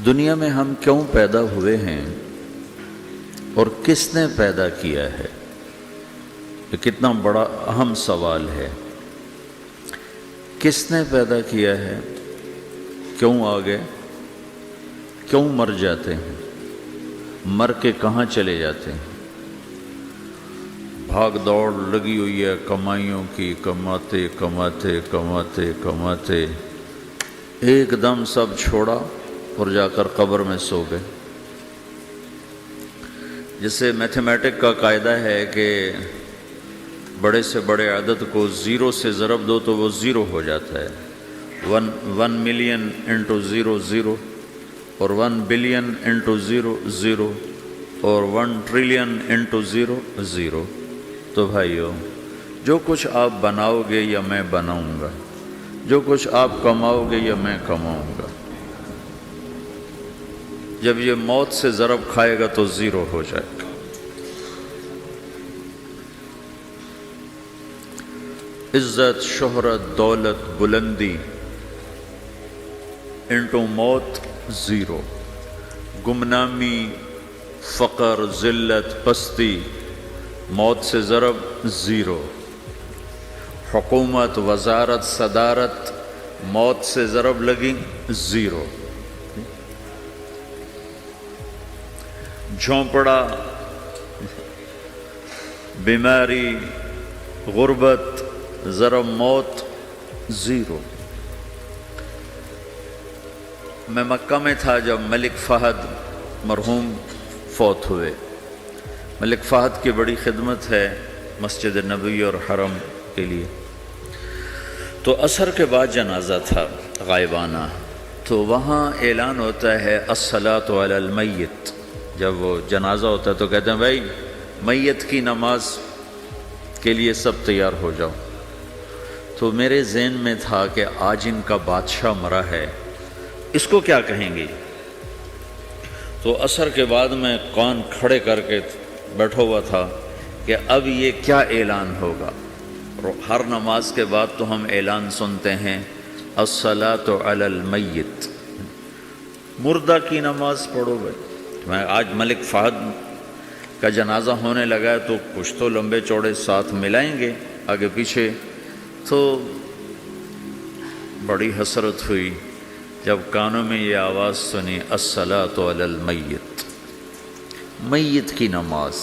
دنیا میں ہم کیوں پیدا ہوئے ہیں اور کس نے پیدا کیا ہے؟ یہ کتنا بڑا اہم سوال ہے۔ کس نے پیدا کیا ہے؟ کیوں آ گئے؟ کیوں مر جاتے ہیں؟ مر کے کہاں چلے جاتے ہیں؟ بھاگ دوڑ لگی ہوئی ہے کمائیوں کی، کماتے کماتے کماتے کماتے ایک دم سب چھوڑا اور جا کر قبر میں سو گئے۔ جسے میتھمیٹک کا قاعدہ ہے کہ بڑے سے بڑے عدد کو زیرو سے ضرب دو تو وہ زیرو ہو جاتا ہے۔ 1 ملین انٹو زیرو زیرو، اور 1 بلین انٹو زیرو زیرو، اور 1 ٹریلین انٹو زیرو زیرو۔ تو بھائیو، جو کچھ آپ بناؤ گے یا میں بناؤں گا، جو کچھ آپ کماؤ گے یا میں کماؤں گا، جب یہ موت سے ضرب کھائے گا تو زیرو ہو جائے گا۔ عزت، شہرت، دولت، بلندی انٹو موت زیرو، گمنامی، فقر، ذلت، پستی موت سے ضرب زیرو، حکومت، وزارت، صدارت موت سے ضرب لگی زیرو، جھونپڑا، بیماری، غربت ضرب موت زیرو۔ میں مکہ میں تھا جب ملک فہد مرحوم فوت ہوئے۔ ملک فہد کی بڑی خدمت ہے مسجد نبوی اور حرم کے لیے۔ تو عصر کے بعد جنازہ تھا غائبانہ، تو وہاں اعلان ہوتا ہے الصلاۃ علی المیت۔ جب وہ جنازہ ہوتا ہے تو کہتے ہیں بھائی میت کی نماز کے لیے سب تیار ہو جاؤ۔ تو میرے ذہن میں تھا کہ آج ان کا بادشاہ مرا ہے، اس کو کیا کہیں گے؟ تو عصر کے بعد میں کان کھڑے کر کے بیٹھا ہوا تھا کہ اب یہ کیا اعلان ہوگا۔ ہر نماز کے بعد تو ہم اعلان سنتے ہیں الصلاۃ علی المیت، مردہ کی نماز پڑھو بھائی۔ میں آج ملک فہد کا جنازہ ہونے لگا ہے تو کچھ تو لمبے چوڑے ساتھ ملائیں گے آگے پیچھے۔ تو بڑی حسرت ہوئی جب کانوں میں یہ آواز سنی الصلاۃ علی المیت، میت کی نماز۔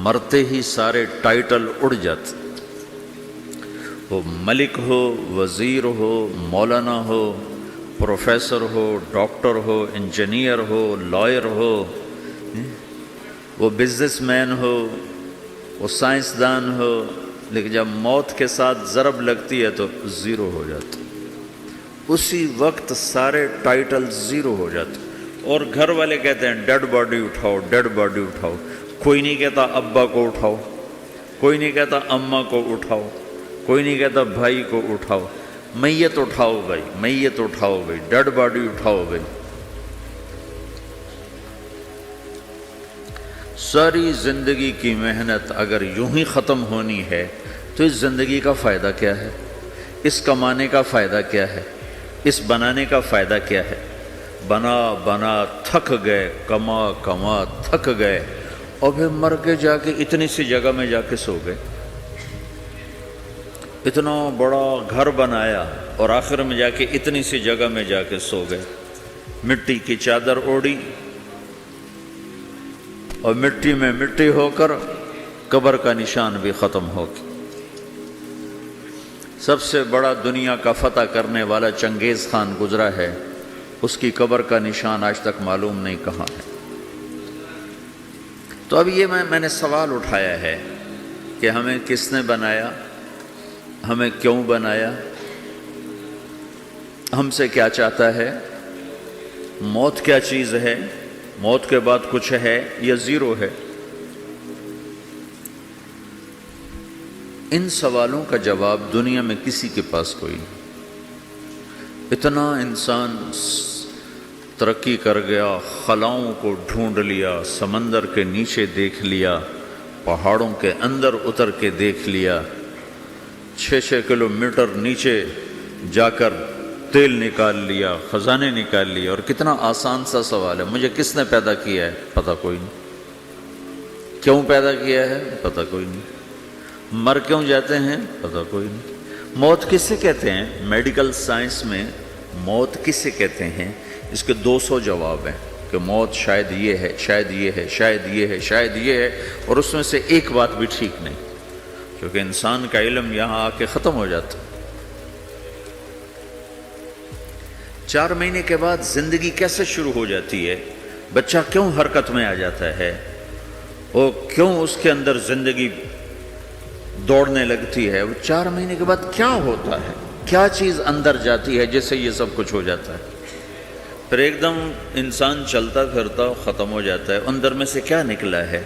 مرتے ہی سارے ٹائٹل اڑ جاتے، وہ ملک ہو، وزیر ہو، مولانا ہو، پروفیسر ہو، ڈاکٹر ہو، انجینئر ہو، لائر ہو، وہ بزنس مین ہو، وہ سائنسدان ہو، لیکن جب موت کے ساتھ ضرب لگتی ہے تو زیرو ہو جاتا، اسی وقت سارے ٹائٹل زیرو ہو جاتے۔ اور گھر والے کہتے ہیں ڈیڈ باڈی اٹھاؤ، ڈیڈ باڈی اٹھاؤ۔ کوئی نہیں کہتا ابا کو اٹھاؤ، کوئی نہیں کہتا اماں کو اٹھاؤ، کوئی نہیں کہتا بھائی کو اٹھاؤ۔ میت اٹھاؤ بھائی، میت اٹھاؤ بھائی، ڈیڈ باڈی اٹھاؤ بھائی۔ ساری زندگی کی محنت اگر یوں ہی ختم ہونی ہے تو اس زندگی کا فائدہ کیا ہے؟ اس کمانے کا فائدہ کیا ہے؟ اس بنانے کا فائدہ کیا ہے؟ بنا بنا تھک گئے، کما کما تھک گئے، اور پھر مر کے جا کے اتنی سی جگہ میں جا کے سو گئے۔ اتنا بڑا گھر بنایا اور آخر میں جا کے اتنی سی جگہ میں جا کے سو گئے۔ مٹی کی چادر اوڑھی اور مٹی میں مٹی ہو کر قبر کا نشان بھی ختم ہو گیا۔ سب سے بڑا دنیا کا فتح کرنے والا چنگیز خان گزرا ہے، اس کی قبر کا نشان آج تک معلوم نہیں کہاں ہے۔ تو اب یہ میں نے سوال اٹھایا ہے کہ ہمیں کس نے بنایا، ہمیں کیوں بنایا، ہم سے کیا چاہتا ہے، موت کیا چیز ہے، موت کے بعد کچھ ہے یا زیرو ہے؟ ان سوالوں کا جواب دنیا میں کسی کے پاس کوئی نہیں۔ اتنا انسان ترقی کر گیا، خلاؤں کو ڈھونڈ لیا، سمندر کے نیچے دیکھ لیا، پہاڑوں کے اندر اتر کے دیکھ لیا، 6 کلومیٹر نیچے جا کر تیل نکال لیا، خزانے نکال لیا، اور کتنا آسان سا سوال ہے، مجھے کس نے پیدا کیا ہے؟ پتہ کوئی نہیں۔ کیوں پیدا کیا ہے؟ پتہ کوئی نہیں۔ مر کیوں جاتے ہیں؟ پتہ کوئی نہیں۔ موت کسے کہتے ہیں؟ میڈیکل سائنس میں موت کسے کہتے ہیں؟ اس کے 200 جواب ہیں کہ موت شاید یہ ہے، شاید یہ ہے، شاید یہ ہے، شاید یہ ہے، اور اس میں سے ایک بات بھی ٹھیک نہیں، کیونکہ انسان کا علم یہاں آ کے ختم ہو جاتا۔ 4 مہینے کے بعد زندگی کیسے شروع ہو جاتی ہے؟ بچہ کیوں حرکت میں آ جاتا ہے؟ اور کیوں اس کے اندر زندگی دوڑنے لگتی ہے؟ وہ 4 مہینے کے بعد کیا ہوتا ہے؟ کیا چیز اندر جاتی ہے جس سے یہ سب کچھ ہو جاتا ہے؟ پھر ایک دم انسان چلتا پھرتا ختم ہو جاتا ہے، اندر میں سے کیا نکلا ہے؟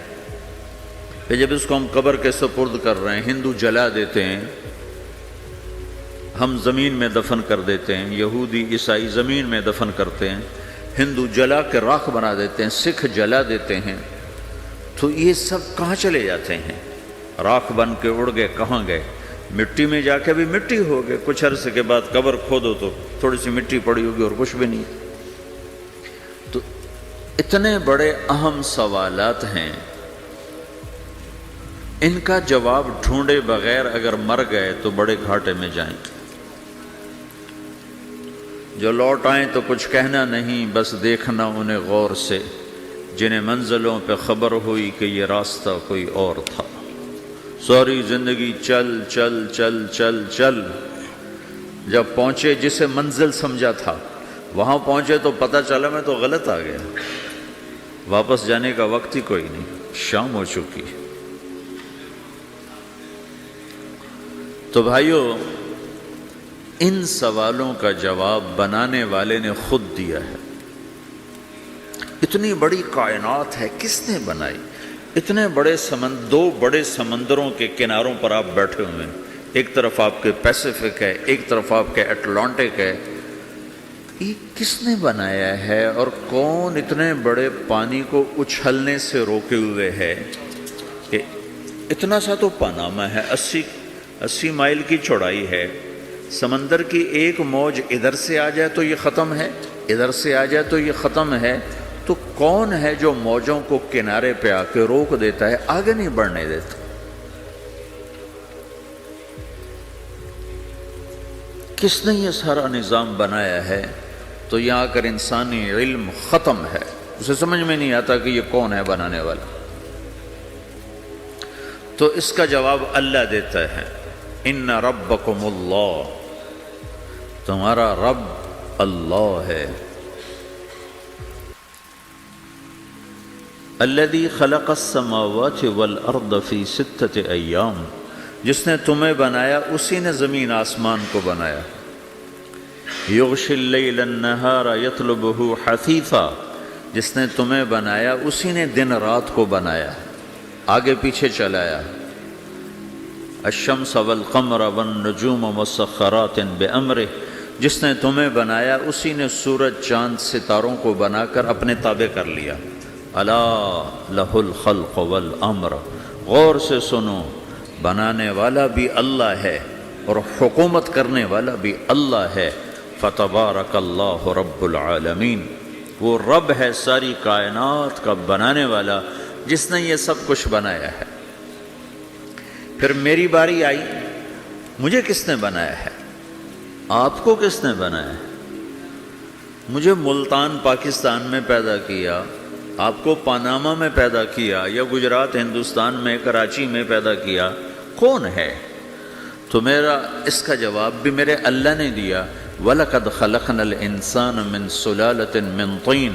پھر جب اس کو ہم قبر کے سپرد کر رہے ہیں، ہندو جلا دیتے ہیں، ہم زمین میں دفن کر دیتے ہیں، یہودی عیسائی زمین میں دفن کرتے ہیں، ہندو جلا کے راکھ بنا دیتے ہیں، سکھ جلا دیتے ہیں، تو یہ سب کہاں چلے جاتے ہیں؟ راکھ بن کے اڑ گئے، کہاں گئے؟ مٹی میں جا کے بھی مٹی ہو گئے، کچھ عرصے کے بعد قبر کھودو تو تھوڑی سی مٹی پڑی ہوگی اور کچھ بھی نہیں۔ تو اتنے بڑے اہم سوالات ہیں، ان کا جواب ڈھونڈے بغیر اگر مر گئے تو بڑے گھاٹے میں جائیں۔ جو لوٹ آئیں تو کچھ کہنا نہیں، بس دیکھنا انہیں غور سے، جنہیں منزلوں پہ خبر ہوئی کہ یہ راستہ کوئی اور تھا۔ ساری زندگی چل چل چل چل چل، جب پہنچے جسے منزل سمجھا تھا وہاں پہنچے تو پتہ چلا میں تو غلط آ گیا، واپس جانے کا وقت ہی کوئی نہیں، شام ہو چکی۔ تو بھائیو، ان سوالوں کا جواب بنانے والے نے خود دیا ہے۔ اتنی بڑی کائنات ہے، کس نے بنائی؟ اتنے بڑے دو بڑے سمندروں کے کناروں پر آپ بیٹھے ہوئے ہیں، ایک طرف آپ کے پیسیفک ہے، ایک طرف آپ کے اٹلانٹک ہے، یہ کس نے بنایا ہے؟ اور کون اتنے بڑے پانی کو اچھلنے سے روکے ہوئے ہے کہ اتنا سا تو پاناما ہے، 80 مائل کی چوڑائی ہے، سمندر کی ایک موج ادھر سے آ جائے تو یہ ختم ہے، ادھر سے آ جائے تو یہ ختم ہے، تو کون ہے جو موجوں کو کنارے پہ آ کے روک دیتا ہے، آگے نہیں بڑھنے دیتا؟ کس نے یہ سارا نظام بنایا ہے؟ تو یہاں آ کر انسانی علم ختم ہے، اسے سمجھ میں نہیں آتا کہ یہ کون ہے بنانے والا۔ تو اس کا جواب اللہ دیتا ہے، ان ربکم اللہ، تمہارا رب اللہ ہے، الذی خلق السماوات والارض فی 6 ایام، جس نے تمہیں بنایا اسی نے زمین آسمان کو بنایا، یغشی اللیل النہار یطلبہ حثیثا، جس نے تمہیں بنایا اسی نے دن رات کو بنایا، آگے پیچھے چلایا، الشمس والقمر والنجوم مسخرات بامرہ، جس نے تمہیں بنایا اسی نے سورج چاند ستاروں کو بنا کر اپنے تابع کر لیا، الا لہ الخلق والامر، غور سے سنو، بنانے والا بھی اللہ ہے اور حکومت کرنے والا بھی اللہ ہے، فتبارک اللہ رب العالمین، وہ رب ہے ساری کائنات کا بنانے والا جس نے یہ سب کچھ بنایا ہے۔ پھر میری باری آئی، مجھے کس نے بنایا ہے؟ آپ کو کس نے بنایا ہے؟ مجھے ملتان پاکستان میں پیدا کیا، آپ کو پاناما میں پیدا کیا، یا گجرات ہندوستان میں کراچی میں پیدا کیا، کون ہے؟ تو میرا اس کا جواب بھی میرے اللہ نے دیا، وَلَقَدْ خَلَقْنَا الْإِنسَانَ مِنْ سُلَالَةٍ مِّن طِينٍ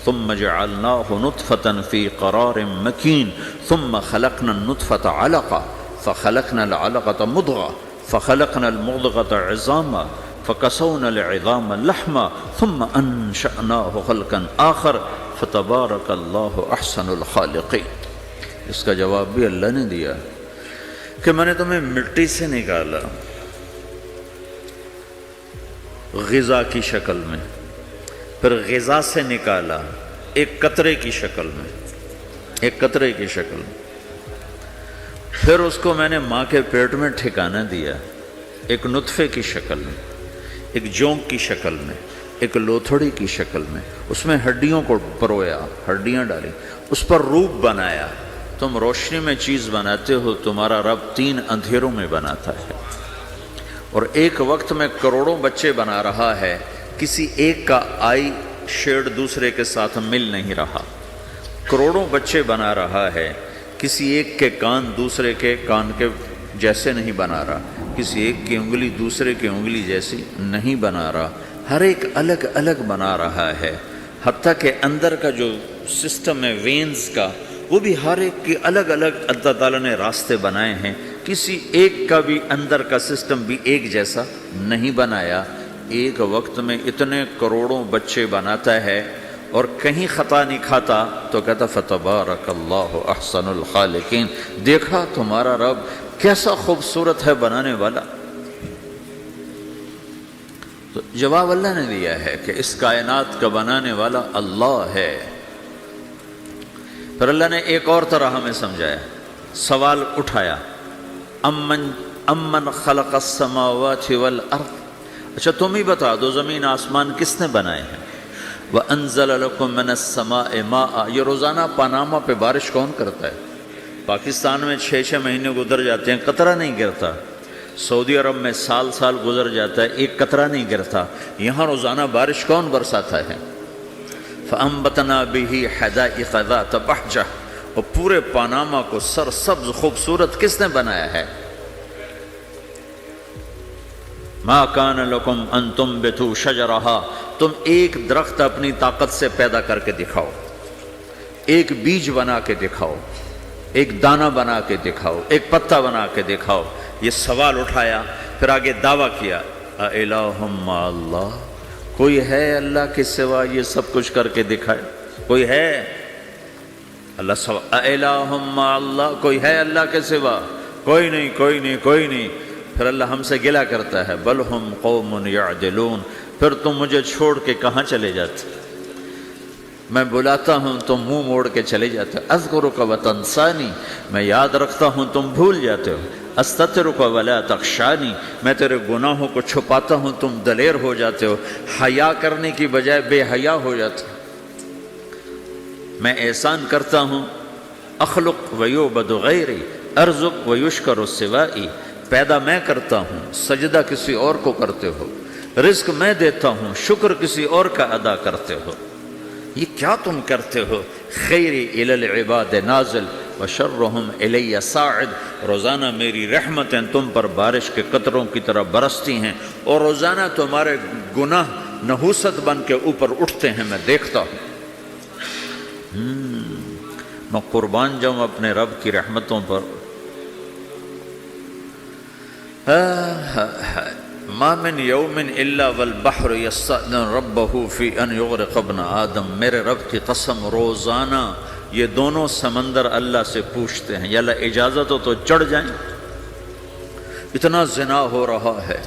ثُمَّ جَعَلْنَاهُ نُطْفَةً فِي قَرَارٍ مَّكِينٍ ثُمَّ خَلَقْنَا النُّطْفَةَ عَلَقَةً فَخَلَقْنَا الْعَلَقَةَ مُضْغَةً فَخَلَقْنَا الْمُضْغَةَ عِظَامًا فَكَسَوْنَا الْعِظَامَ لَحْمًا ثُمَّ أَنشَأْنَاهُ خَلْقًا آخَرَ فَتَبَارَكَ اللَّهُ أَحْسَنُ الْخَالِقِينَ۔ اس کا جواب بھی اللہ نے دیا کہ میں نے تمہیں مٹی سے نکالا غذا کی شکل میں، پھر غذا سے نکالا ایک قطرے کی شکل میں، ایک قطرے کی شکل میں، پھر اس کو میں نے ماں کے پیٹ میں ٹھکانہ دیا ایک نطفے کی شکل میں، ایک جونک کی شکل میں، ایک لوتھڑی کی شکل میں، اس میں ہڈیوں کو پرویا، ہڈیاں ڈالی، اس پر روپ بنایا۔ تم روشنی میں چیز بناتے ہو، تمہارا رب 3 اندھیروں میں بناتا ہے، اور ایک وقت میں کروڑوں بچے بنا رہا ہے، کسی ایک کا آئی شیڈ دوسرے کے ساتھ مل نہیں رہا، کروڑوں بچے بنا رہا ہے، کسی ایک کے کان دوسرے کے کان کے جیسے نہیں بنا رہا، کسی ایک کی انگلی دوسرے کی انگلی جیسی نہیں بنا رہا، ہر ایک الگ الگ بنا رہا ہے، حتیٰ کہ اندر کا جو سسٹم ہے وینز کا، وہ بھی ہر ایک کی الگ الگ اللہ تعالیٰ نے راستے بنائے ہیں، کسی ایک کا بھی اندر کا سسٹم بھی ایک جیسا نہیں بنایا۔ ایک وقت میں اتنے کروڑوں بچے بناتا ہے اور کہیں خطا نہیں کھاتا، تو کہتا فتبارک اللہ احسن الخالقین، دیکھا تمہارا رب کیسا خوبصورت ہے بنانے والا۔ تو جواب اللہ نے دیا ہے کہ اس کائنات کا بنانے والا اللہ ہے۔ پھر اللہ نے ایک اور طرح ہمیں سمجھایا، سوال اٹھایا، امن خلق السماوات والارض، اچھا تم ہی بتا دو زمین آسمان کس نے بنائے ہیں؟ وَأَنزَلَ لَكُم مِّنَ السَّمَاءِ مَاءً، یہ روزانہ پاناما پہ بارش کون کرتا ہے؟ پاکستان میں 6 مہینے گزر جاتے ہیں، قطرہ نہیں گرتا، سعودی عرب میں سال گزر جاتا ہے، ایک قطرہ نہیں گرتا، یہاں روزانہ بارش کون برساتا ہے؟ فَأَنبَتْنَا بِهِ حَدَائِقَ ذَاتَ بَهْجَةٍ، اور پورے پاناما کو سرسبز خوبصورت کس نے بنایا ہے؟ مَا كَانَ لَكُمْ أَن تُنبِتُوا شَجَرَهَا، تم ایک درخت اپنی طاقت سے پیدا کر کے دکھاؤ، ایک بیج بنا کے دکھاؤ، ایک دانہ بنا کے دکھاؤ، ایک پتا بنا کے دکھاؤ۔ یہ سوال اٹھایا، پھر آگے دعویٰ کیا، اَإِلَٰهٌ مَّعَ اللَّهِ، کوئی ہے اللہ کے سوا یہ سب کچھ کر کے دکھائے؟ کوئی ہے؟ اللہ سوا اَإِلَٰهٌ مَّعَ اللَّهِ، کوئی ہے اللہ کے سوا؟ کوئی نہیں، کوئی نہیں، کوئی نہیں۔ پھر اللہ ہم سے گلہ کرتا ہے، بل ہم قوم یعدلون، پھر تم مجھے چھوڑ کے کہاں چلے جاتے؟ میں بلاتا ہوں تم منہ موڑ کے چلے جاتے ہو، اذکرک وتنسانی، میں یاد رکھتا ہوں تم بھول جاتے ہو، استترک ولا تخشانی، میں تیرے گناہوں کو چھپاتا ہوں تم دلیر ہو جاتے ہو، حیا کرنے کی بجائے بے حیا ہو جاتے ہو۔ میں احسان کرتا ہوں، اخلق ویعبد غیری، ارزق ویشکر سوائی، پیدا میں کرتا ہوں، سجدہ کسی اور کو کرتے ہو، رزق میں دیتا ہوں، شکر کسی اور کا ادا کرتے ہو، یہ کیا تم کرتے ہو؟ خیری الی العباد نازل وشرہم الی صاعد، روزانہ میری رحمتیں تم پر بارش کے قطروں کی طرح برستی ہیں، اور روزانہ تمہارے گناہ نحوست بن کے اوپر اٹھتے ہیں، میں دیکھتا ہوں۔ میں قربان جاؤں اپنے رب کی رحمتوں پر۔ ما من یوم الا والبحر یستأذن ربہ فی ان یغرق ابن آدم، میرے رب کی قسم روزانہ یہ دونوں سمندر اللہ سے پوچھتے ہیں، یا اللہ اجازت ہو تو چڑھ جائیں، اتنا زنا ہو رہا ہے،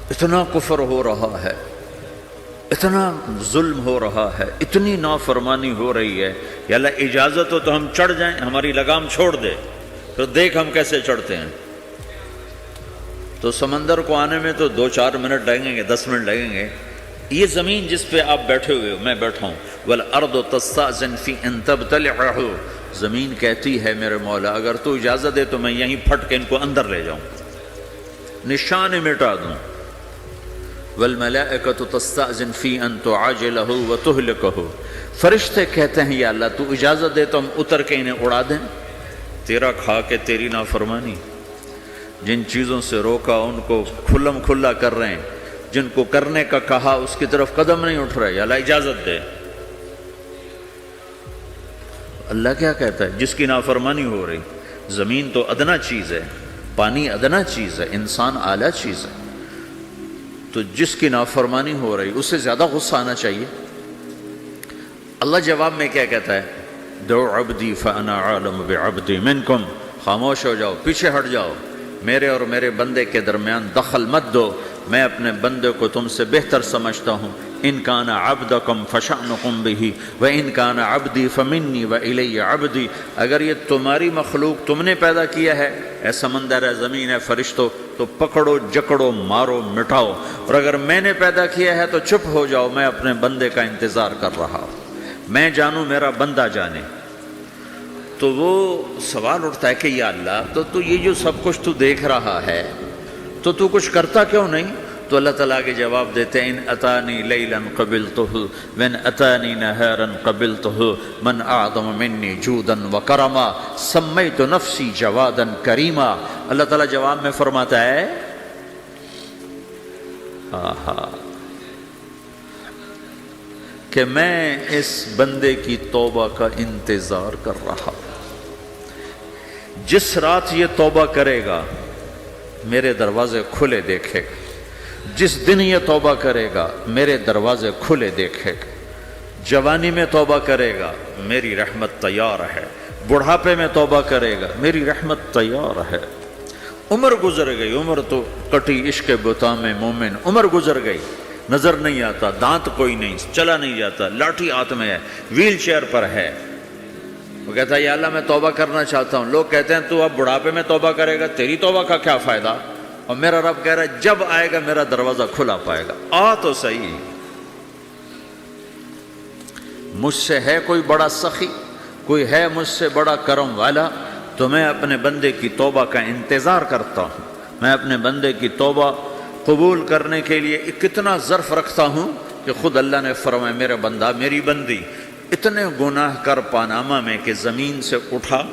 اتنا کفر ہو رہا ہے، اتنا ظلم ہو رہا ہے، اتنی نافرمانی ہو رہی ہے، یا اللہ اجازت ہو تو ہم چڑھ جائیں، ہماری لگام چھوڑ دے، پھر دیکھ ہم کیسے چڑھتے ہیں۔ تو سمندر کو آنے میں تو 2-4 منٹ لگیں گے، 10 منٹ لگیں گے۔ یہ زمین جس پہ آپ بیٹھے ہوئے ہو، میں بیٹھا ہوں، وَالْأَرْضُ تَسْتَأْذِنُ فِي أَن تَبْتَلِعَهُ، زمین کہتی ہے میرے مولا اگر تو اجازت دے تو میں یہیں پھٹ کے ان کو اندر لے جاؤں، نشان مٹا دوں۔ وَالْمَلَائِكَةُ تَسْتَأْذِنُ فِي أَن تُعَاجِلَهُ وَتُهْلِكَهُ، فرشتے کہتے ہیں یا اللہ تو اجازت دے تو ہم اتر کے انہیں اڑا دیں، تیرا کھا کے تیری نافرمانی، جن چیزوں سے روکا ان کو کھلم کھلا کر رہے ہیں، جن کو کرنے کا کہا اس کی طرف قدم نہیں اٹھ رہے، یا اللہ اجازت دے۔ اللہ کیا کہتا ہے؟ جس کی نافرمانی ہو رہی، زمین تو ادنا چیز ہے، پانی ادنا چیز ہے، انسان اعلیٰ چیز ہے، تو جس کی نافرمانی ہو رہی اسے زیادہ غصہ آنا چاہیے۔ اللہ جواب میں کیا کہتا ہے؟ دعو عبدی فانا عالم بعبدی منکم، خاموش ہو جاؤ، پیچھے ہٹ جاؤ، میرے اور میرے بندے کے درمیان دخل مت دو، میں اپنے بندے کو تم سے بہتر سمجھتا ہوں، ان کان عبدکم فشأنکم بہ وان کان عبدی فمنی والی عبدی، اگر یہ تمہاری مخلوق تم نے پیدا کیا ہے، اے سمندر ہے، زمین ہے، فرشتوں، تو پکڑو جکڑو مارو مٹاؤ، اور اگر میں نے پیدا کیا ہے تو چپ ہو جاؤ، میں اپنے بندے کا انتظار کر رہا ہوں، میں جانوں میرا بندہ جانے۔ تو وہ سوال اٹھتا ہے کہ یا اللہ، تو یہ جو سب کچھ تو دیکھ رہا ہے تو کچھ کرتا کیوں نہیں؟ تو اللہ تعالیٰ کے جواب دیتے ہیں ان اتانی لیلا قبلتہ وان اتانی نہارا قبلتہ من اعظم منی جودا وکرما سمیت نفسی جوادا کریما۔ اللہ تعالیٰ جواب میں فرماتا ہے کہ میں اس بندے کی توبہ کا انتظار کر رہا ہوں، جس رات یہ توبہ کرے گا میرے دروازے کھلے دیکھے گا، جس دن یہ توبہ کرے گا میرے دروازے کھلے دیکھے گا، جوانی میں توبہ کرے گا میری رحمت تیار ہے، بڑھاپے میں توبہ کرے گا میری رحمت تیار ہے۔ عمر گزر گئی، عمر تو کٹی عشق بتا میں مومن، عمر گزر گئی، نظر نہیں آتا، دانت کوئی نہیں، چلا نہیں جاتا، لاٹھی ہاتھ میں ہے، ویل چیئر پر ہے۔ وہ کہتا ہے یا اللہ میں توبہ کرنا چاہتا ہوں۔ لوگ کہتے ہیں تو اب بڑھاپے میں توبہ کرے گا، تیری توبہ کا کیا فائدہ؟ اور میرا رب کہہ رہا ہے جب آئے گا میرا دروازہ کھلا پائے گا، آ تو صحیح۔ مجھ سے ہے کوئی بڑا سخی، کوئی ہے مجھ سے بڑا کرم والا، تو میں اپنے بندے کی توبہ کا انتظار کرتا ہوں، میں اپنے بندے کی توبہ قبول کرنے کے لیے کتنا ظرف رکھتا ہوں کہ خود اللہ نے فرمایا میرا بندہ میری بندی اتنے گناہ کر پاناما میں کہ زمین سے اٹھا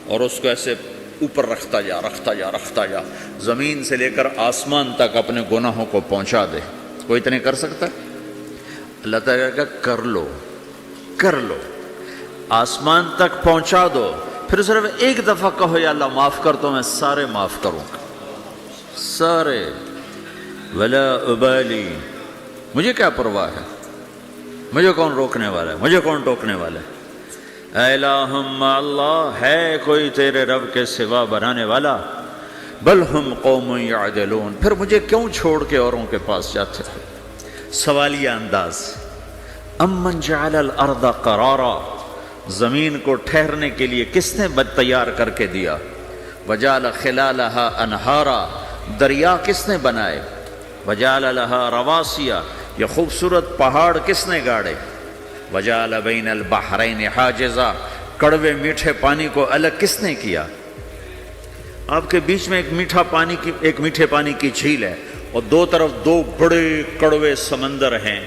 اور اس کو ایسے اوپر رکھتا جا، زمین سے لے کر آسمان تک اپنے گناہوں کو پہنچا دے۔ کوئی اتنے کر سکتا ہے؟ اللہ تعالیٰ کا کر لو، آسمان تک پہنچا دو، پھر صرف ایک دفعہ کہو یا اللہ معاف کر تو میں سارے معاف کروں گا، سارے، ولا ابالی، مجھے کیا پرواہ ہے، مجھے کون روکنے والا ہے، مجھے کون ٹوکنے والا ہے۔ اے الہم اللہ، ہے کوئی تیرے رب کے سوا بنانے والا؟ بل ہم قوم یعدلون، پھر مجھے کیوں چھوڑ کے اوروں کے پاس جاتے ہیں؟ سوالیہ انداز۔ امن جعل الارض قرارا، زمین کو ٹھہرنے کے لیے کس نے تیار کر کے دیا؟ وجعل خلالہا انہارا، دریا کس نے بنائے؟ وجعل لہا رواسیا، یہ خوبصورت پہاڑ کس نے گاڑے؟ وجعل بین البحرین حاجزا، کڑوے میٹھے پانی کو الگ کس نے کیا؟ آپ کے بیچ میں ایک میٹھے پانی کی جھیل ہے اور دو طرف دو بڑے کڑوے سمندر ہیں،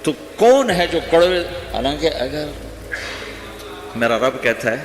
تو کون ہے جو کڑوے؟ حالانکہ اگر میرا رب کہتا ہے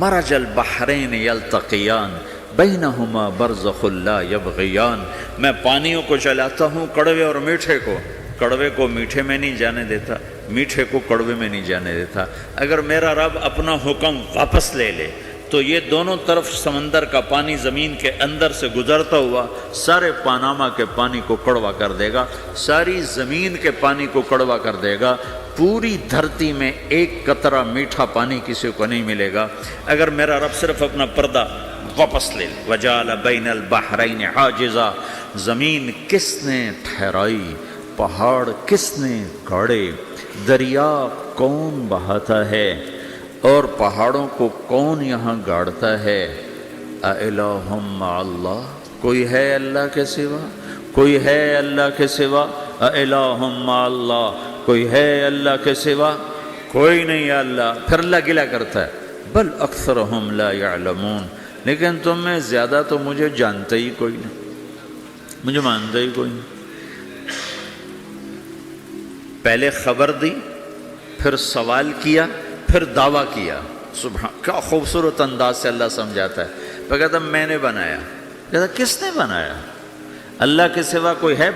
مرج البحرین یلتقیان بینہما برزخ لا یبغیان، میں پانیوں کو چلاتا ہوں، کڑوے اور میٹھے کو، کڑوے کو میٹھے میں نہیں جانے دیتا، میٹھے کو کڑوے میں نہیں جانے دیتا۔ اگر میرا رب اپنا حکم واپس لے لے تو یہ دونوں طرف سمندر کا پانی زمین کے اندر سے گزرتا ہوا سارے پاناما کے پانی کو کڑوا کر دے گا، ساری زمین کے پانی کو کڑوا کر دے گا، پوری دھرتی میں ایک قطرہ میٹھا پانی کسی کو نہیں ملے گا اگر میرا رب صرف اپنا پردہ واپس لے لے۔ وجعل بین البحرین حاجزا، زمین کس نے ٹھہرائی، پہاڑ کس نے گاڑے، دریا کون بہاتا ہے اور پہاڑوں کو کون یہاں گاڑتا ہے؟ اِلَٰهٌ مَّعَ اللَّهِ، کوئی ہے اللہ کے سوا؟ کوئی ہے اللہ کے سوا؟ اِلَٰهٌ مَّعَ اللَّهِ، کوئی ہے اللہ کے سوا؟ کوئی نہیں ہے اللہ۔ پھر اللہ گلہ کرتا ہے بل اکثرہم لا یعلمون، لیکن تم میں زیادہ تو مجھے جانتے ہی کوئی نہیں، مجھے مانتے ہی کوئی نہیں۔ پہلے خبر دی، پھر سوال کیا، پھر دعویٰ کیا۔ سبحان، کیا خوبصورت انداز سے اللہ سمجھاتا ہے۔ وہ کہتا میں نے بنایا، کہتا کس نے بنایا؟ اللہ کے سوا کوئی ہے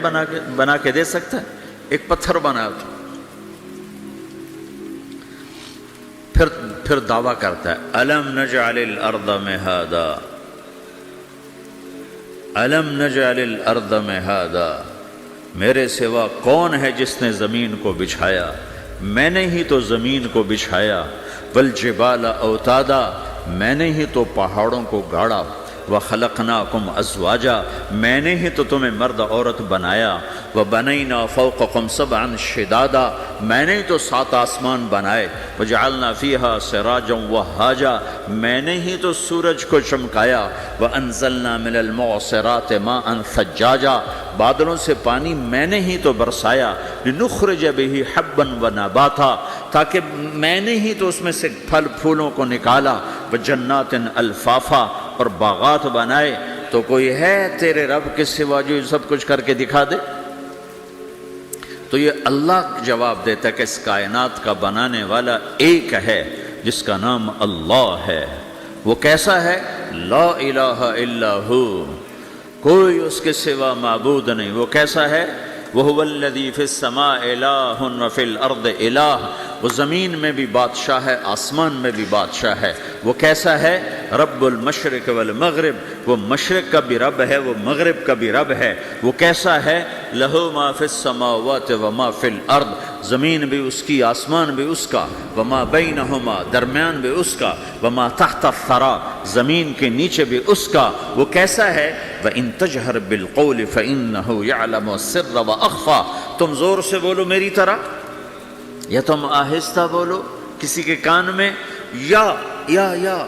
بنا کے دے سکتا ہے؟ ایک پتھر بنایا تو پھر دعویٰ کرتا ہے الم نجعل الارض مہادا، الم نجعل الارض مہادا، میرے سوا کون ہے جس نے زمین کو بچھایا؟ میں نے ہی تو زمین کو بچھایا۔ والجبال اوتادا، میں نے ہی تو پہاڑوں کو گاڑا۔ وَخَلَقْنَاكُمْ أَزْوَاجًا میں نے ہی تو تمہیں مرد عورت بنایا، وَبَنَيْنَا فَوْقَكُمْ سَبْعًا شِدَادًا میں نے ہی تو 7 آسمان بنائے، وَجَعَلْنَا فِيهَا سِرَاجًا وَهَّاجًا میں نے ہی تو سورج کو چمکایا، وَأَنزَلْنَا مِنَ الْمُعْصِرَاتِ مَاءً ثَجَّاجًا بادلوں سے پانی میں نے ہی تو برسایا، لِنُخْرِجَ بِهِ حَبًّا وَنَبَاتًا تاکہ میں نے ہی تو اس میں سے پھل پھولوں کو نکالا، وَجَنَّاتٍ الْفَافًا اور باغات بنائے۔ تو کوئی ہے تیرے رب کے سوا جو یہ سب کچھ کر کے دکھا دے؟ تو یہ اللہ جواب دیتا ہے کہ اس کائنات کا بنانے والا ایک ہے جس کا نام اللہ ہے۔ وہ کیسا ہے؟ لا الہ الا ہو، کوئی اس کے سوا معبود نہیں۔ وہ کیسا ہے؟ وَهُوَ الَّذِي فِي السَّمَاءِ إِلَٰهٌ وَفِي الْأَرْضِ إِلَٰهٌ وہ زمین میں بھی بادشاہ ہے، آسمان میں بھی بادشاہ ہے۔ وہ کیسا ہے؟ رب المشرق والمغرب وہ مشرق کا بھی رب ہے، وہ مغرب کا بھی رب ہے۔ وہ کیسا ہے؟ لَهُ مَا فِي السَّمَاوَاتِ وَمَا فِي الْأَرْضِ زمین بھی اس کی، آسمان بھی اس کا، وَمَا بَيْنَهُمَا درمیان بھی اس کا، وَمَا تَحْتَ الثَّرَىٰ زمین کے نیچے بھی اس کا۔ وہ کیسا ہے؟ وَإِن تَجْهَرْ بِالْقَوْلِ فَإِنَّهُ يَعْلَمُ السِّرَّ وَأَخْفَىٰ تم زور سے بولو میری طرح، یا تم آہستہ بولو کسی کے کان میں، یا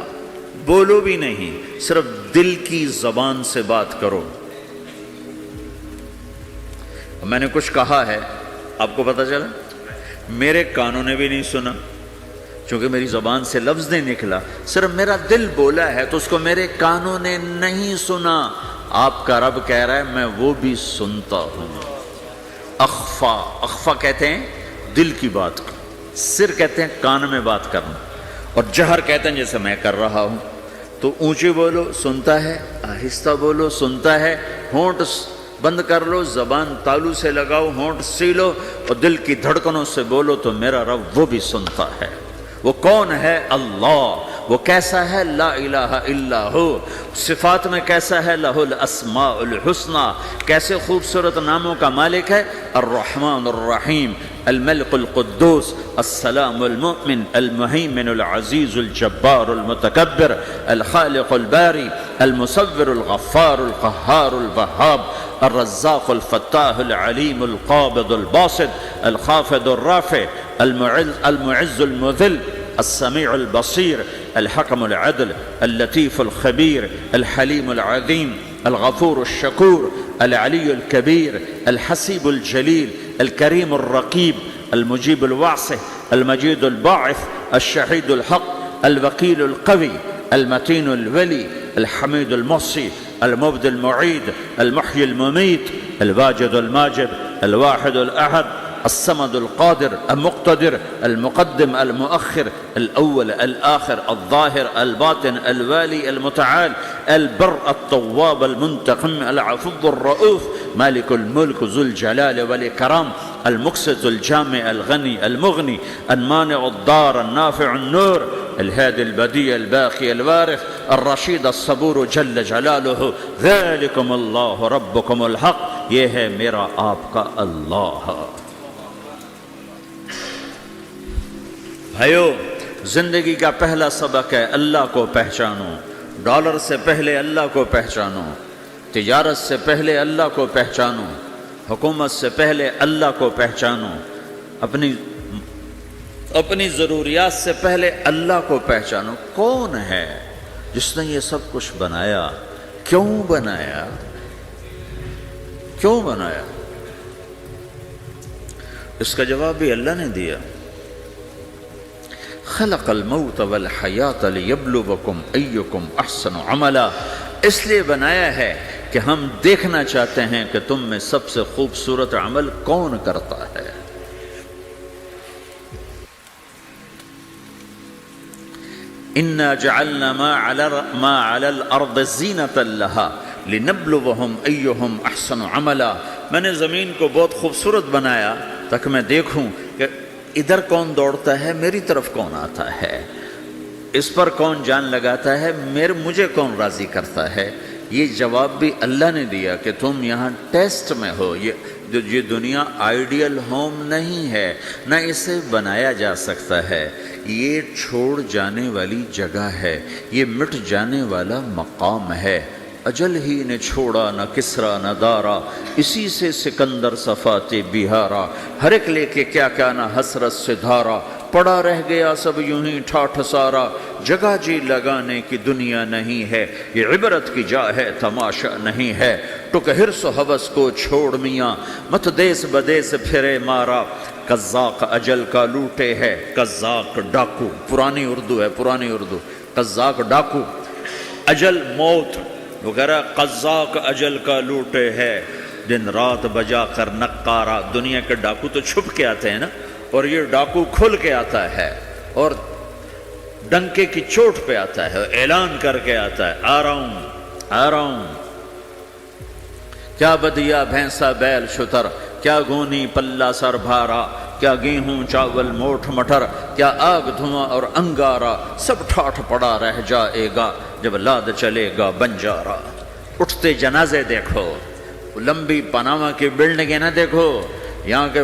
بولو بھی نہیں، صرف دل کی زبان سے بات کرو۔ میں نے کچھ کہا ہے، آپ کو پتہ چلا؟ میرے کانوں نے بھی نہیں سنا، چونکہ میری زبان سے لفظ نہیں نکلا، صرف میرا دل بولا ہے تو اس کو میرے کانوں نے نہیں سنا۔ آپ کا رب کہہ رہا ہے میں وہ بھی سنتا ہوں۔ اخفا کہتے ہیں دل کی بات کو، سر کہتے ہیں کان میں بات کرنا، اور جہر کہتے ہیں جیسے میں کر رہا ہوں۔ تو اونچی بولو سنتا ہے، آہستہ بولو سنتا ہے، ہونٹ بند کر لو، زبان تالو سے لگاؤ، ہونٹ سیلو اور دل کی دھڑکنوں سے بولو تو میرا رب وہ بھی سنتا ہے۔ وہ کون ہے؟ اللہ۔ وہ کیسا ہے؟ لا الہ الا ہو۔ صفات میں کیسا ہے؟ لہ الاسماء الحسنی کیسے خوبصورت ناموں کا مالک ہے؟ الرحمن الرحیم، الملک القدوس، السلام المؤمن، المہیمن العزیز الجبار المتکبر، الخالق الباری، المصور الغفار القہار الوہاب، الرزاق الفتاح العلیم القابض الباسط، الخافض الرافع، المعز المذل، السمیع البصیر، الحکم العدل، اللطیف الخبیر، الحلیم العظیم، الغفور الشکور، العلی الکبیر، الحسیب الجلیل، الکریم الرقیب، المجیب الواسع، المجید الباعث، الشہید الحق، الوکیل القوی، المتین الولی، الحمید المحصی، المبدی المعید، المحیی الممیت، الواجد الماجد، الواحد الأحد، الصمد القادر المقتدر، المقدم المؤخر، الأول الآخر، الظاهر الباطن، الوالي المتعال، البر التواب المنتقم، العفو الرؤوف، مالك الملك ذو الجلال والإكرام، المقسط الجامع الغني المغني، المانع الضار النافع النور، الهادي البديع الباقي الوارث، الرشيد الصبور جل جلاله، ذلكم الله ربكم الحق یہ ہے میرا آپ کا اللہ۔ بھائیو، زندگی کا پہلا سبق ہے اللہ کو پہچانو۔ ڈالر سے پہلے اللہ کو پہچانو، تجارت سے پہلے اللہ کو پہچانو، حکومت سے پہلے اللہ کو پہچانو، اپنی ضروریات سے پہلے اللہ کو پہچانو۔ کون ہے جس نے یہ سب کچھ بنایا؟ کیوں بنایا؟ کیوں بنایا؟ اس کا جواب بھی اللہ نے دیا۔ خلق الموت والحیات لیبلوکم ایکم احسن عملا، اس لیے بنایا ہے کہ ہم دیکھنا چاہتے ہیں کہ تم میں سب سے خوبصورت عمل کون کرتا ہے۔ انا جعلنا ما علی الارض زینۃ لها لنبلوہم ایہم احسن عملا، میں نے زمین کو بہت خوبصورت بنایا تاکہ میں دیکھوں کہ ادھر کون دوڑتا ہے، میری طرف کون آتا ہے، اس پر کون جان لگاتا ہے، مجھے کون راضی کرتا ہے۔ یہ جواب بھی اللہ نے دیا کہ تم یہاں ٹیسٹ میں ہو، یہ یہ دنیا آئیڈیل ہوم نہیں ہے، نہ اسے بنایا جا سکتا ہے، یہ چھوڑ جانے والی جگہ ہے، یہ مٹ جانے والا مقام ہے۔ اجل ہی نے چھوڑا نہ کسرا نہ دارا، اسی سے سکندر صفات بہارا، ہر ایک لے کے کیا کیا نہ حسرت سے دھارا، پڑا رہ گیا سب یوں ہی ٹھاٹھ سارا، جگہ جی لگانے کی دنیا نہیں ہے، یہ عبرت کی جا ہے تماشا نہیں ہے، ٹک حرص و حوث کو چھوڑ میاں، مت دیس بدیس پھرے مارا، قزاق اجل کا لوٹے ہے، قزاق ڈاکو، پرانی اردو ہے، پرانی اردو، قزاق ڈاکو، اجل موت وغیرہ، قزاق اجل کا لوٹے ہے، دن رات بجا کر نقارا۔ دنیا کے ڈاکو تو چھپ کے آتے ہیں نا، اور یہ ڈاکو کھل کے آتا ہے اور ڈنکے کی چوٹ پہ آتا ہے، اعلان کر کے آتا ہے، آ رہا ہوں آ رہا ہوں۔ کیا بدیا بھینسا بیل شتر، کیا گونی پلہ سر بھارا، کیا گیہوں چاول موٹھ مٹر، کیا آگ دھواں اور انگارا، سب ٹھاٹھ پڑا رہ جائے گا جب لاد چلے گا بنجارا۔ اٹھتے جنازے دیکھو، لمبی پاناما کی بلڈنگیں نہ دیکھو، یہاں کے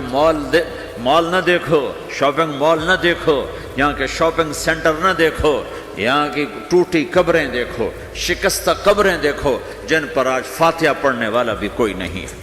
مال نہ دیکھو، شاپنگ مال نہ دیکھو، یہاں کے شاپنگ سینٹر نہ دیکھو، یہاں کی ٹوٹی قبریں دیکھو، شکستہ قبریں دیکھو، جن پر آج فاتحہ پڑھنے والا بھی کوئی نہیں ہے۔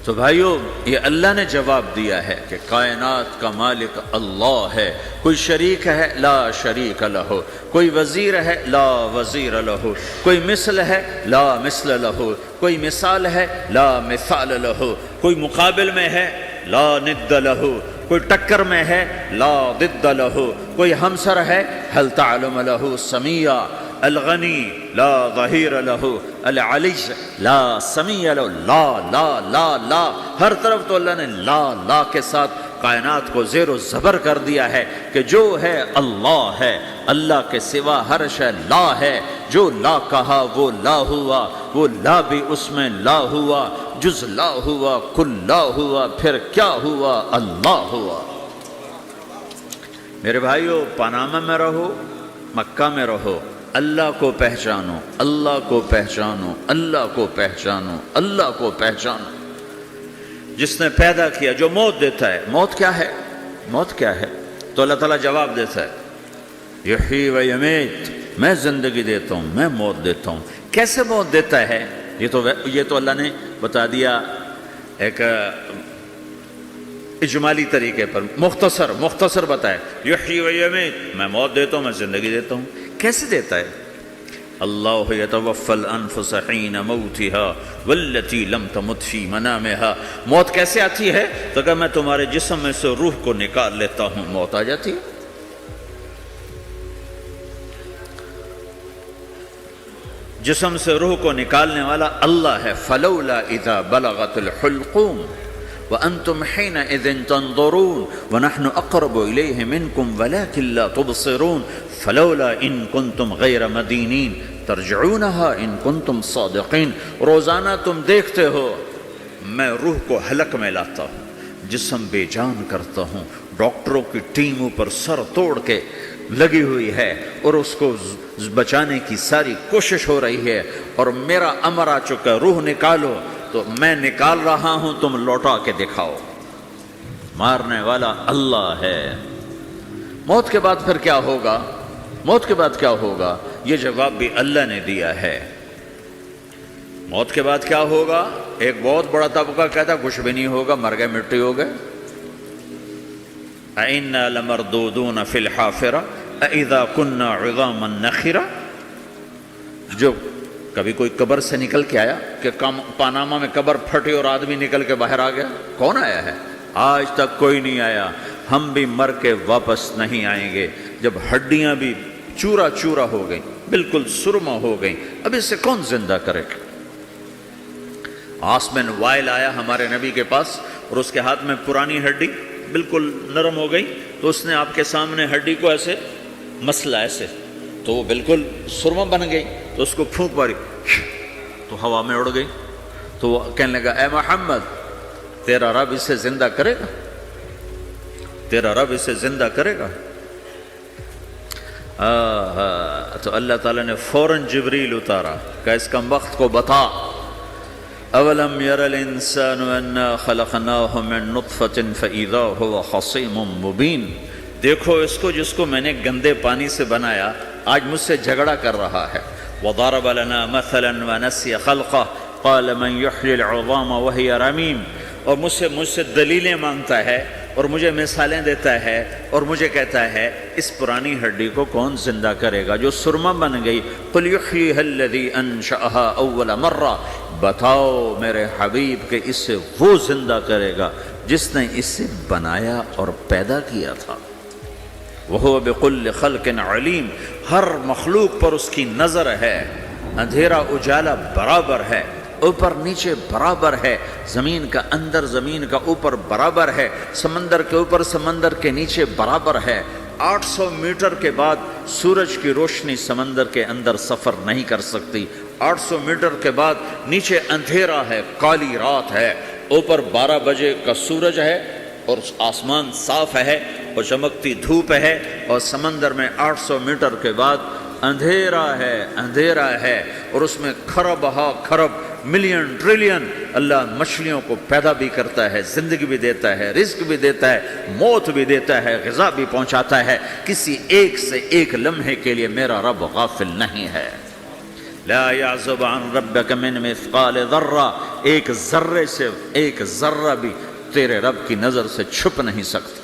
تو بھائیو، یہ اللہ نے جواب دیا ہے کہ کائنات کا مالک اللہ ہے، کوئی شریک ہے لا شریک لہ، کوئی وزیر ہے لا وزیر لہ، کوئی مثل ہے لا مثل لہ، کوئی مثال ہے لا مثال لہ، کوئی مقابل میں ہے لا ند لہ، کوئی ٹکر میں ہے لا ضد لہ، کوئی ہمسر ہے هل تعلم لہ سمیہ، الغنی لا ظہیر لہ، العلی لا سمیع لہ، لا لا لا لا، ہر طرف تو اللہ نے لا لا کے ساتھ کائنات کو زیر و زبر کر دیا ہے کہ جو ہے اللہ ہے، اللہ کے سوا ہر شے لا ہے، جو لا کہا وہ لا ہوا، وہ لا بھی اس میں لا ہوا، جز لا ہوا کل لا ہوا، پھر کیا ہوا؟ اللہ ہوا۔ میرے بھائیو، پاناما میں رہو، مکہ میں رہو، اللہ کو پہچانو، اللہ کو پہچانو، اللہ کو پہچانو، اللہ کو پہچانو۔ جس نے پیدا کیا، جو موت دیتا ہے، موت کیا ہے؟ موت کیا ہے؟ تو اللہ تعالیٰ جواب دیتا ہے، یحیی و یمیت، میں زندگی دیتا ہوں، میں موت دیتا ہوں۔ کیسے موت دیتا ہے؟ یہ تو اللہ نے بتا دیا ایک اجمالی طریقے پر، مختصر بتائے، یحیی و یمیت، میں موت دیتا ہوں، میں زندگی دیتا ہوں۔ کیسے دیتا ہے؟ اللہ یتوفی الانفس حین موتها والتی لم تمت فی منامها۔ موت کیسے آتی ہے؟ تو کہ میں تمہارے جسم میں سے روح کو نکال لیتا ہوں، موت آ جاتی ہے۔ جسم سے روح کو نکالنے والا اللہ ہے۔ فلولا اذا بلغت الحلقوم وانتم حينئذ تنظرون ونحن اقرب اليه منكم ولكن لا تبصرون فلولا ان كنتم غير مدينين ترجعونها ان كنتم صادقين۔ روزانہ تم دیکھتے ہو میں روح کو حلق میں لاتا ہوں، جسم بے جان کرتا ہوں، ڈاکٹروں کی ٹیم اوپر سر توڑ کے لگی ہوئی ہے اور اس کو بچانے کی ساری کوشش ہو رہی ہے، اور میرا امر آ چکا، روح نکالو، تو میں نکال رہا ہوں، تم لوٹا کے دکھاؤ۔ مارنے والا اللہ ہے۔ موت کے بعد پھر کیا ہوگا؟ موت کے بعد کیا ہوگا؟ یہ جواب بھی اللہ نے دیا ہے۔ موت کے بعد کیا ہوگا؟ ایک بہت بڑا طبقہ کہتا کچھ بھی نہیں ہوگا، مر گئے، مٹی ہو گئے۔ اَإِنَّا لَمَرْدُودُونَ فِي الْحَافِرَةِ أَإِذَا كُنَّا عِظَامًا نَخِرَةً۔ جو کبھی کوئی قبر سے نکل کے آیا کہ پاناما میں قبر پھٹی اور آدمی نکل کے باہر آ گیا؟ کون آیا ہے؟ آج تک کوئی نہیں آیا۔ ہم بھی مر کے واپس نہیں آئیں گے۔ جب ہڈیاں بھی چورا چورا ہو گئیں، بالکل سرما ہو گئیں، اب اس سے کون زندہ کرے گا؟ آسمن وائل آیا ہمارے نبی کے پاس اور اس کے ہاتھ میں پرانی ہڈی بالکل نرم ہو گئی، تو اس نے آپ کے سامنے ہڈی کو ایسے مسلا، ایسے، تو وہ بالکل سرما بن گئی، تو اس کو پھونک ماری تو ہوا میں اڑ گئی۔ تو وہ کہنے لگا، اے محمد، تیرا رب اسے زندہ کرے گا؟ تیرا رب اسے زندہ کرے گا؟ تو اللہ تعالیٰ نے فوراً جبریل اتارا کہ اس کم وقت کو بتا، اولم یر الانسان انا خلقناہ من نطفۃ فاذا هو خصیم مبین، دیکھو اس کو جس کو میں نے گندے پانی سے بنایا آج مجھ سے جھگڑا کر رہا ہے. وضرب لنا مثلا ونسی خلقہ قال من یحیی العظام وہی رمیم، اور مجھ سے دلیلیں مانگتا ہے اور مجھے مثالیں دیتا ہے اور مجھے کہتا ہے اس پرانی ہڈی کو کون زندہ کرے گا جو سرما بن گئی. قل یحییھا الذی انشأھا اول مرہ، بتاؤ میرے حبیب کہ اس سے وہ زندہ کرے گا جس نے اسے بنایا اور پیدا کیا تھا. وہو بکل خلق علیم، ہر مخلوق پر اس کی نظر ہے، اندھیرا اجالا برابر ہے، اوپر نیچے برابر ہے، زمین کا اندر زمین کا اوپر برابر ہے، سمندر کے اوپر سمندر کے نیچے برابر ہے. 800 میٹر کے بعد سورج کی روشنی سمندر کے اندر سفر نہیں کر سکتی. 800 میٹر کے بعد نیچے اندھیرا ہے، کالی رات ہے، اوپر 12 بجے کا سورج ہے اور آسمان صاف ہے اور چمکتی دھوپ ہے، اور سمندر میں 800 میٹر کے بعد اندھیرا ہے اور اس میں کھرب ہا کھرب ملین ٹریلین اللہ مچھلیوں کو پیدا بھی کرتا ہے، زندگی بھی دیتا ہے، رزق بھی دیتا ہے، موت بھی دیتا ہے، غذا بھی پہنچاتا ہے. کسی ایک سے ایک لمحے کے لیے میرا رب غافل نہیں ہے. لا يعزب عن ربك من مثقال ذرہ، ایک ذرے سے ایک ذرہ بھی تیرے رب کی نظر سے چھپ نہیں سکتا.